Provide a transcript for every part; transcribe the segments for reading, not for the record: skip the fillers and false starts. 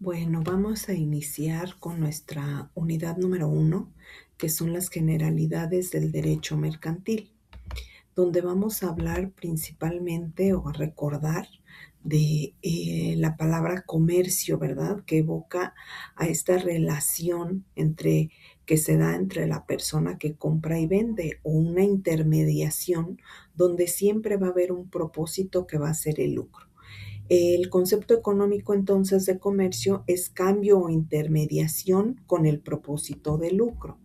Bueno, vamos a iniciar con nuestra unidad número 1, que son las generalidades del derecho mercantil, donde vamos a hablar principalmente o a recordar de la palabra comercio, ¿verdad? Que evoca a esta relación que se da entre la persona que compra y vende, o una intermediación donde siempre va a haber un propósito que va a ser el lucro. El concepto económico entonces de comercio es cambio o intermediación con el propósito de lucro.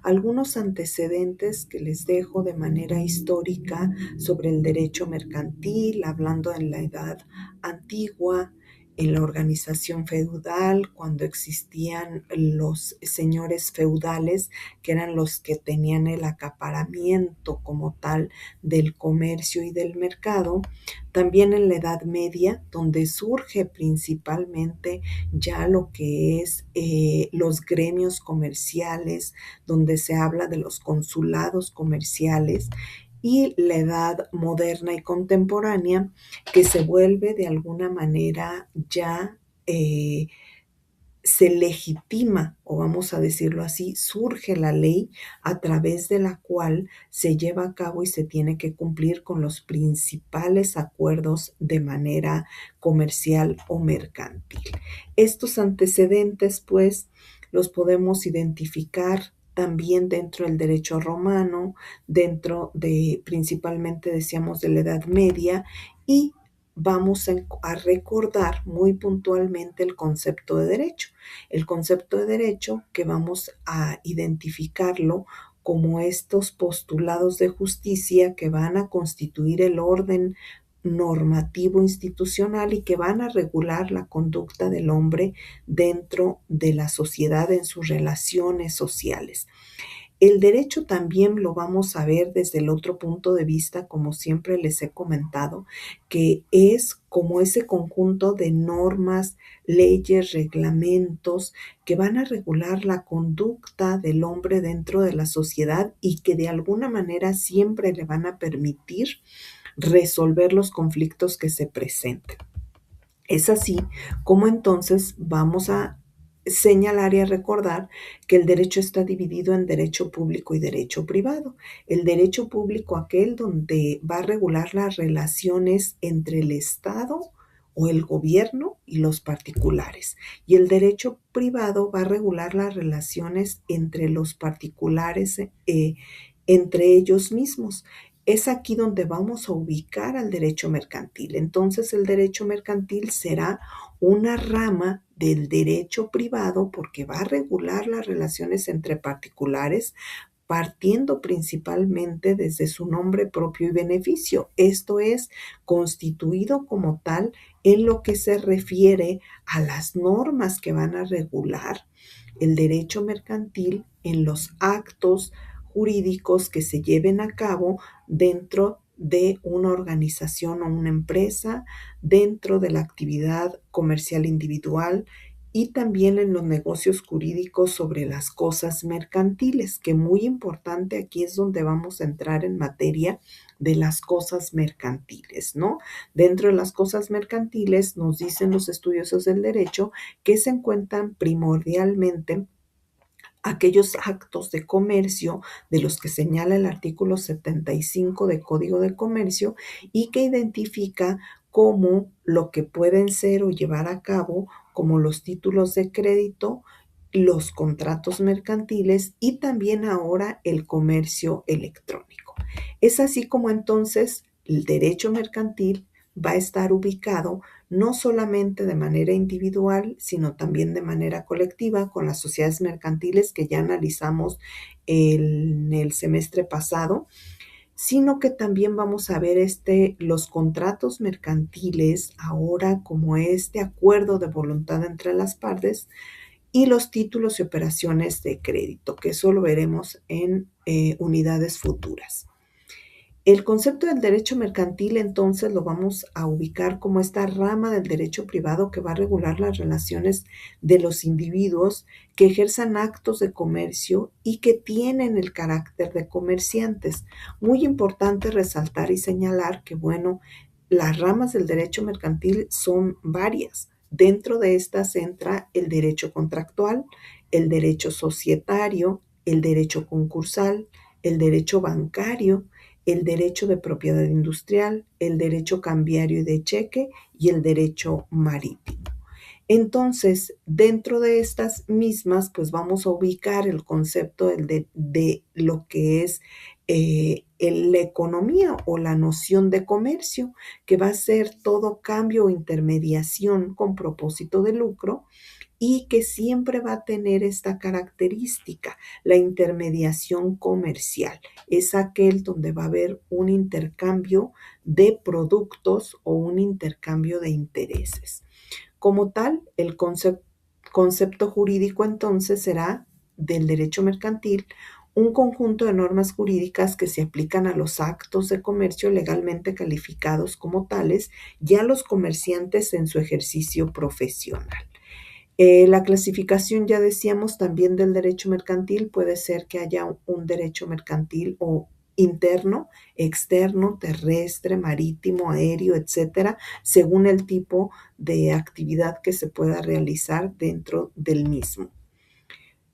Algunos antecedentes que les dejo de manera histórica sobre el derecho mercantil, hablando en la Edad Antigua, en la organización feudal, cuando existían los señores feudales, que eran los que tenían el acaparamiento como tal del comercio y del mercado. También en la Edad Media, donde surge principalmente ya lo que es los gremios comerciales, donde se habla de los consulados comerciales, y la edad moderna y contemporánea, que se vuelve de alguna manera ya se legitima, o vamos a decirlo así, surge la ley a través de la cual se lleva a cabo y se tiene que cumplir con los principales acuerdos de manera comercial o mercantil. Estos antecedentes, pues, los podemos identificar también dentro del derecho romano, dentro de, principalmente decíamos, de la Edad Media, y vamos a recordar muy puntualmente el concepto de derecho. El concepto de derecho que vamos a identificarlo como estos postulados de justicia que van a constituir el orden normativo institucional y que van a regular la conducta del hombre dentro de la sociedad en sus relaciones sociales. El derecho también lo vamos a ver desde el otro punto de vista, como siempre les he comentado, que es como ese conjunto de normas, leyes, reglamentos que van a regular la conducta del hombre dentro de la sociedad y que de alguna manera siempre le van a permitir resolver los conflictos que se presenten. Es así como entonces vamos a señalar y a recordar que el derecho está dividido en derecho público y derecho privado. El derecho público, aquel donde va a regular las relaciones entre el Estado o el gobierno y los particulares. Y el derecho privado va a regular las relaciones entre los particulares, entre ellos mismos. Es aquí donde vamos a ubicar al derecho mercantil. Entonces, el derecho mercantil será una rama del derecho privado porque va a regular las relaciones entre particulares, partiendo principalmente desde su nombre propio y beneficio. Esto es constituido como tal en lo que se refiere a las normas que van a regular el derecho mercantil en los actos jurídicos que se lleven a cabo dentro de una organización o una empresa, dentro de la actividad comercial individual y también en los negocios jurídicos sobre las cosas mercantiles, que muy importante, aquí es donde vamos a entrar en materia de las cosas mercantiles, ¿no? Dentro de las cosas mercantiles nos dicen los estudiosos del derecho que se encuentran primordialmente aquellos actos de comercio de los que señala el artículo 75 del Código de Comercio y que identifica como lo que pueden ser o llevar a cabo como los títulos de crédito, los contratos mercantiles y también ahora el comercio electrónico. Es así como entonces el derecho mercantil va a estar ubicado no solamente de manera individual, sino también de manera colectiva con las sociedades mercantiles que ya analizamos en el semestre pasado, sino que también vamos a ver los contratos mercantiles ahora como este acuerdo de voluntad entre las partes y los títulos y operaciones de crédito, que eso lo veremos en unidades futuras. El concepto del derecho mercantil entonces lo vamos a ubicar como esta rama del derecho privado que va a regular las relaciones de los individuos que ejerzan actos de comercio y que tienen el carácter de comerciantes. Muy importante resaltar y señalar que, bueno, las ramas del derecho mercantil son varias. Dentro de estas entra el derecho contractual, el derecho societario, el derecho concursal, el derecho bancario, el derecho de propiedad industrial, el derecho cambiario y de cheque y el derecho marítimo. Entonces, dentro de estas mismas, pues vamos a ubicar el concepto de lo que es la economía o la noción de comercio, que va a ser todo cambio o intermediación con propósito de lucro y que siempre va a tener esta característica, la intermediación comercial. Es aquel donde va a haber un intercambio de productos o un intercambio de intereses. Como tal, el concepto jurídico entonces será del derecho mercantil un conjunto de normas jurídicas que se aplican a los actos de comercio legalmente calificados como tales y a los comerciantes en su ejercicio profesional. La clasificación, ya decíamos, también del derecho mercantil puede ser que haya un derecho mercantil o interno, externo, terrestre, marítimo, aéreo, etcétera, según el tipo de actividad que se pueda realizar dentro del mismo.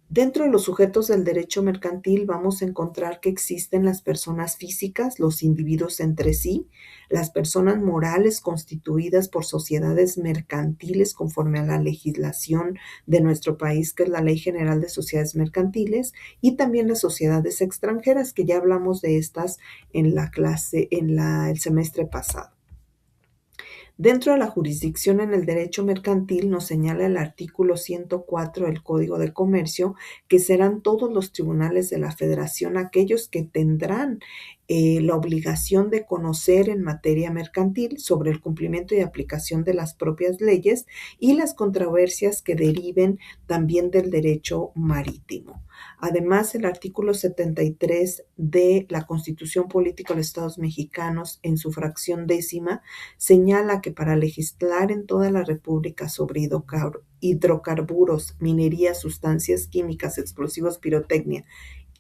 Dentro de los sujetos del derecho mercantil vamos a encontrar que existen las personas físicas, los individuos entre sí, las personas morales constituidas por sociedades mercantiles conforme a la legislación de nuestro país, que es la Ley General de Sociedades Mercantiles, y también las sociedades extranjeras, que ya hablamos de estas en la clase, el semestre pasado. Dentro de la jurisdicción en el derecho mercantil nos señala el artículo 104 del Código de Comercio que serán todos los tribunales de la Federación aquellos que tendrán la obligación de conocer en materia mercantil sobre el cumplimiento y aplicación de las propias leyes y las controversias que deriven también del derecho marítimo. Además, el artículo 73 de la Constitución Política de los Estados Mexicanos, en su fracción 10ª, señala que para legislar en toda la República sobre hidrocarburos, minería, sustancias químicas, explosivos, pirotecnia,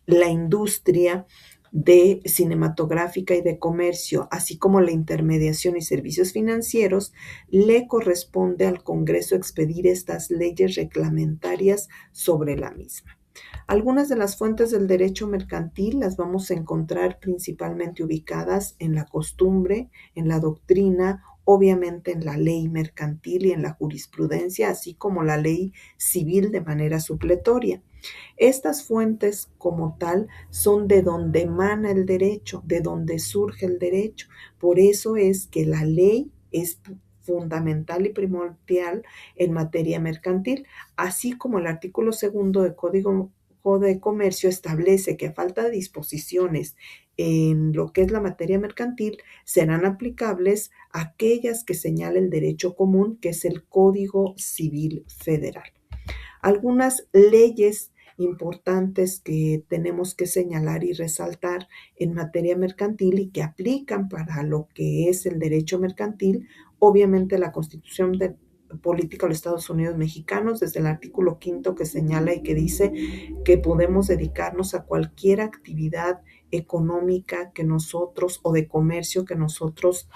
la industria de cinematográfica y de comercio, así como la intermediación y servicios financieros, le corresponde al Congreso expedir estas leyes reglamentarias sobre la misma. Algunas de las fuentes del derecho mercantil las vamos a encontrar principalmente ubicadas en la costumbre, en la doctrina, obviamente en la ley mercantil y en la jurisprudencia, así como la ley civil de manera supletoria. Estas fuentes como tal son de donde emana el derecho, de donde surge el derecho. Por eso es que la ley es fundamental y primordial en materia mercantil, así como el artículo 2 del Código de Comercio establece que a falta de disposiciones en lo que es la materia mercantil, serán aplicables aquellas que señala el derecho común, que es el Código Civil Federal. Algunas leyes importantes que tenemos que señalar y resaltar en materia mercantil y que aplican para lo que es el derecho mercantil, obviamente la Constitución Política de los Estados Unidos Mexicanos, desde el artículo 5 que señala y que dice que podemos dedicarnos a cualquier actividad económica que nosotros o de comercio que nosotros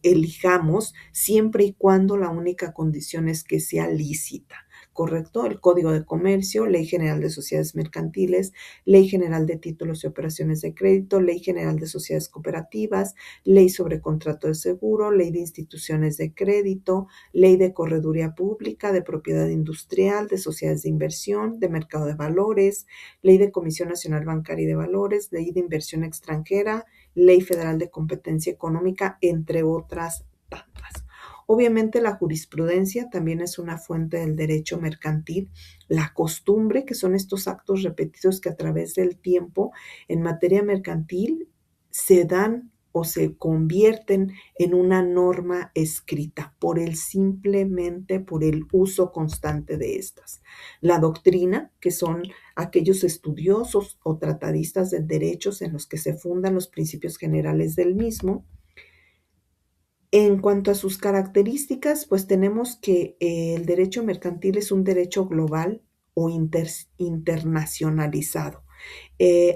elijamos, siempre y cuando la única condición es que sea lícita. ¿Correcto? El Código de Comercio, Ley General de Sociedades Mercantiles, Ley General de Títulos y Operaciones de Crédito, Ley General de Sociedades Cooperativas, Ley sobre Contrato de Seguro, Ley de Instituciones de Crédito, Ley de Correduría Pública, de Propiedad Industrial, de Sociedades de Inversión, de Mercado de Valores, Ley de Comisión Nacional Bancaria y de Valores, Ley de Inversión Extranjera, Ley Federal de Competencia Económica, entre otras tantas. Obviamente la jurisprudencia también es una fuente del derecho mercantil. La costumbre, que son estos actos repetidos que a través del tiempo en materia mercantil se dan o se convierten en una norma escrita simplemente por el uso constante de estas. La doctrina, que son aquellos estudiosos o tratadistas de derechos en los que se fundan los principios generales del mismo. En cuanto a sus características, pues tenemos que el derecho mercantil es un derecho global o internacionalizado.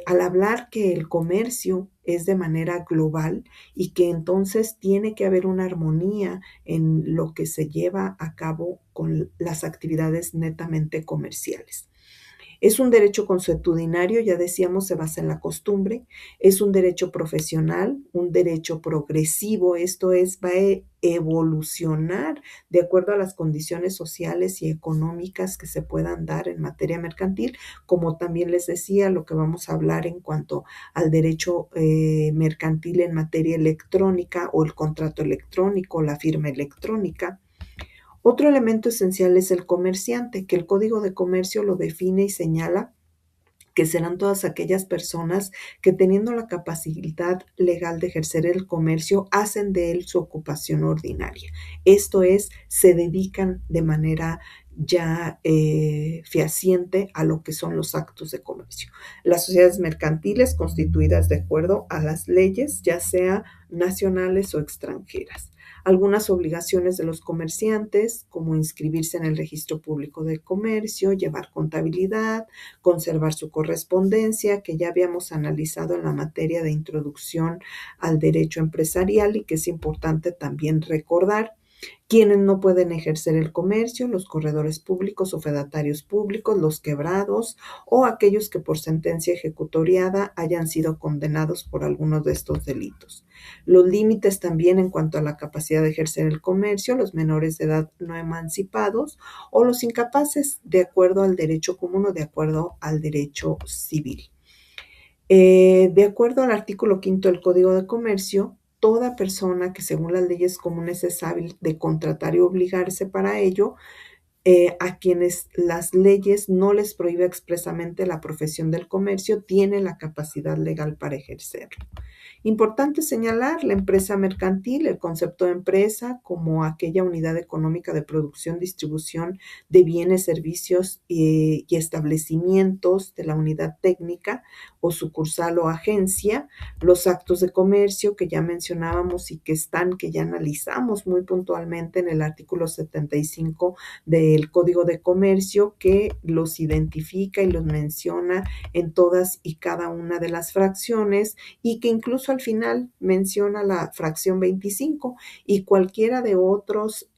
Al hablar que el comercio es de manera global y que entonces tiene que haber una armonía en lo que se lleva a cabo con las actividades netamente comerciales. Es un derecho consuetudinario, ya decíamos, se basa en la costumbre. Es un derecho profesional, un derecho progresivo, esto es, va a evolucionar de acuerdo a las condiciones sociales y económicas que se puedan dar en materia mercantil, como también les decía, lo que vamos a hablar en cuanto al derecho mercantil en materia electrónica o el contrato electrónico, la firma electrónica. Otro elemento esencial es el comerciante, que el Código de Comercio lo define y señala que serán todas aquellas personas que teniendo la capacidad legal de ejercer el comercio, hacen de él su ocupación ordinaria. Esto es, se dedican de manera ya fehaciente a lo que son los actos de comercio. Las sociedades mercantiles constituidas de acuerdo a las leyes, ya sea nacionales o extranjeras. Algunas obligaciones de los comerciantes, como inscribirse en el registro público de comercio, llevar contabilidad, conservar su correspondencia, que ya habíamos analizado en la materia de introducción al derecho empresarial y que es importante también recordar. Quienes no pueden ejercer el comercio, los corredores públicos o fedatarios públicos, los quebrados o aquellos que por sentencia ejecutoriada hayan sido condenados por algunos de estos delitos. Los límites también en cuanto a la capacidad de ejercer el comercio, los menores de edad no emancipados o los incapaces de acuerdo al derecho común o de acuerdo al derecho civil. De acuerdo al artículo 5 del Código de Comercio, toda persona que según las leyes comunes es hábil de contratar y obligarse para ello, a quienes las leyes no les prohíbe expresamente la profesión del comercio, tiene la capacidad legal para ejercerlo. Importante señalar la empresa mercantil, el concepto de empresa como aquella unidad económica de producción, distribución de bienes, servicios y establecimientos de la unidad técnica o sucursal o agencia, los actos de comercio que ya mencionábamos y que ya analizamos muy puntualmente en el artículo 75 del Código de Comercio, que los identifica y los menciona en todas y cada una de las fracciones y que incluso al final menciona la fracción 25 y cualquiera de otros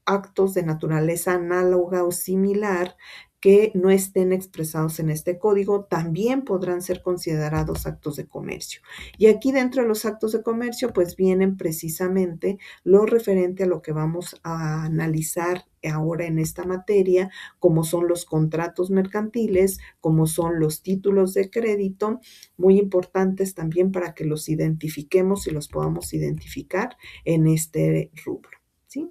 actos de naturaleza análoga o similar que no estén expresados en este código también podrán ser considerados actos de comercio. Y aquí dentro de los actos de comercio pues vienen precisamente lo referente a lo que vamos a analizar ahora en esta materia, como son los contratos mercantiles, como son los títulos de crédito, muy importantes también para que los identifiquemos y los podamos identificar en este rubro, ¿sí?